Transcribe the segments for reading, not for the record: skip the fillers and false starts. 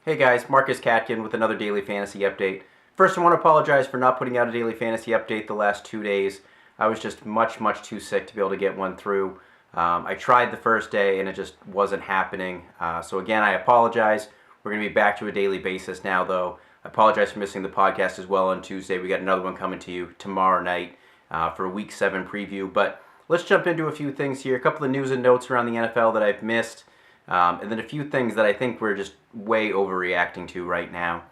Hey guys, Marcus Catkin with another Daily Fantasy Update. First, I want to apologize for not putting out a Daily Fantasy Update the last 2 days. I was just much too sick to be able to get one through. I tried the first day and it just wasn't happening. So again, I apologize. We're going to be back to a daily basis now though. I apologize for missing the podcast as well on Tuesday. We got another one coming to you tomorrow night for a Week 7 preview. But let's jump into a few things here. A couple of news and notes around the NFL that I've missed. And then a few things that I think we're just way overreacting to right now.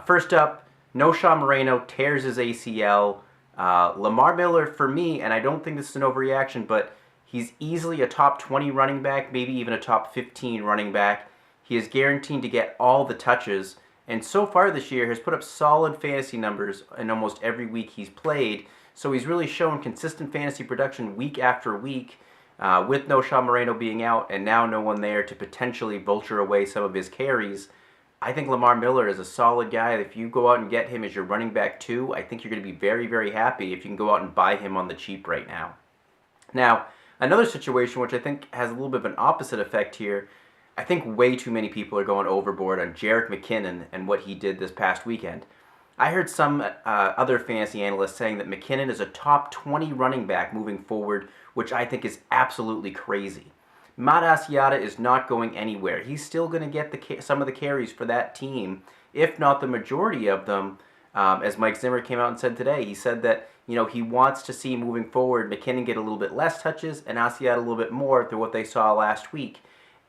First up, Mohamed Sanu tears his ACL. Lamar Miller, for me, and I don't think this is an overreaction, but he's easily a top 20 running back, maybe even a top 15 running back. He is guaranteed to get all the touches, and so far this year has put up solid fantasy numbers in almost every week he's played. So he's really shown consistent fantasy production week after week. With Mohamed Sanu being out and now no one there to potentially vulture away some of his carries, I think Lamar Miller is a solid guy. If you go out and get him as your running back 2, I think you're going to be very happy if you can go out and buy him on the cheap right now. Now, another situation which I think has a little bit of an opposite effect here, I think way too many people are going overboard on Jerick McKinnon and what he did this past weekend. I heard some other fantasy analysts saying that McKinnon is a top 20 running back moving forward, which I think is absolutely crazy. Matt Asiata is not going anywhere. He's still going to get some of the carries for that team, if not the majority of them. As Mike Zimmer came out and said today, he said that he wants to see moving forward McKinnon get a little bit less touches and Asiata a little bit more through what they saw last week.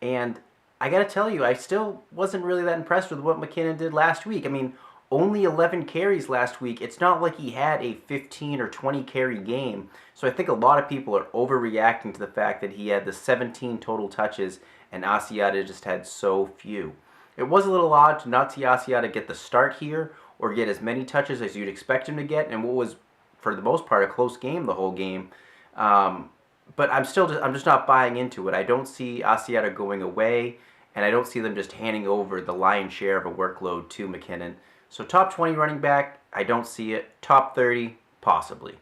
And I got to tell you, I still wasn't really that impressed with what McKinnon did last week. I mean, only 11 carries last week. It's not like he had a 15 or 20 carry game. So I think a lot of people are overreacting to the fact that he had the 17 total touches and Asiata just had so few. It was a little odd to not see Asiata get the start here or get as many touches as you'd expect him to get, and what was, for the most part, a close game the whole game. But I'm just not buying into it. I don't see Asiata going away, and I don't see them just handing over the lion's share of a workload to McKinnon. So top 20 running back, I don't see it. Top 30, possibly.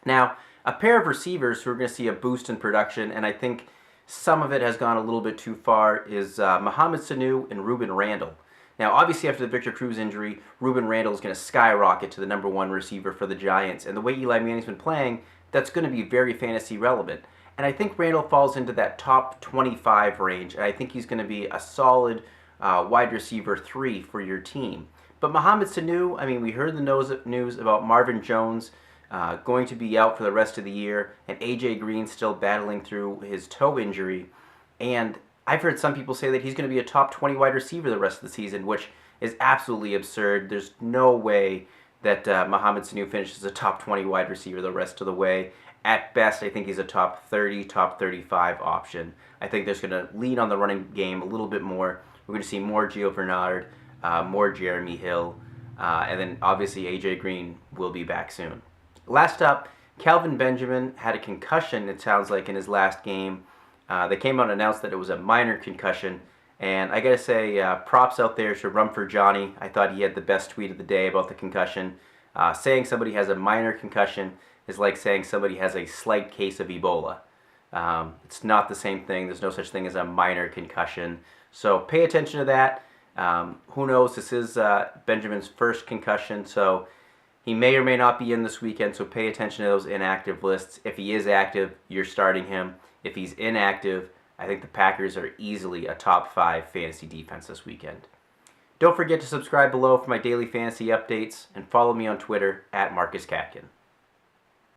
Now, a pair of receivers who are going to see a boost in production, and I think some of it has gone a little bit too far, is Mohamed Sanu and Rueben Randle. Now, obviously after the Victor Cruz injury, Rueben Randle is going to skyrocket to the number 1 receiver for the Giants. And the way Eli Manning's been playing, that's going to be very fantasy relevant. And I think Randle falls into that top 25 range, and I think he's going to be a solid wide receiver 3 for your team. But Mohamed Sanu, I mean, we heard the news about Marvin Jones going to be out for the rest of the year, and A.J. Green still battling through his toe injury. And I've heard some people say that he's going to be a top 20 wide receiver the rest of the season, which is absolutely absurd. There's no way that Mohamed Sanu finishes a top 20 wide receiver the rest of the way. At best, I think he's a top 30, top 35 option. I think there's going to lean on the running game a little bit more. We're going to see more Gio Bernard, more Jeremy Hill, and then obviously A.J. Green will be back soon. Last up, Kelvin Benjamin had a concussion, it sounds like, in his last game. They came out and announced that it was a minor concussion, and I gotta say, props out there to Rumford Johnny. I thought he had the best tweet of the day about the concussion. Saying somebody has a minor concussion is like saying somebody has a slight case of Ebola. It's not the same thing. There's no such thing as a minor concussion. So pay attention to that. Who knows, this is Benjamin's first concussion, so he may or may not be in this weekend, so pay attention to those inactive lists. If he is active, you're starting him. If he's inactive, I think the Packers are easily a top 5 fantasy defense this weekend. Don't forget to subscribe below for my daily fantasy updates, and follow me on Twitter @MarcusCatkin.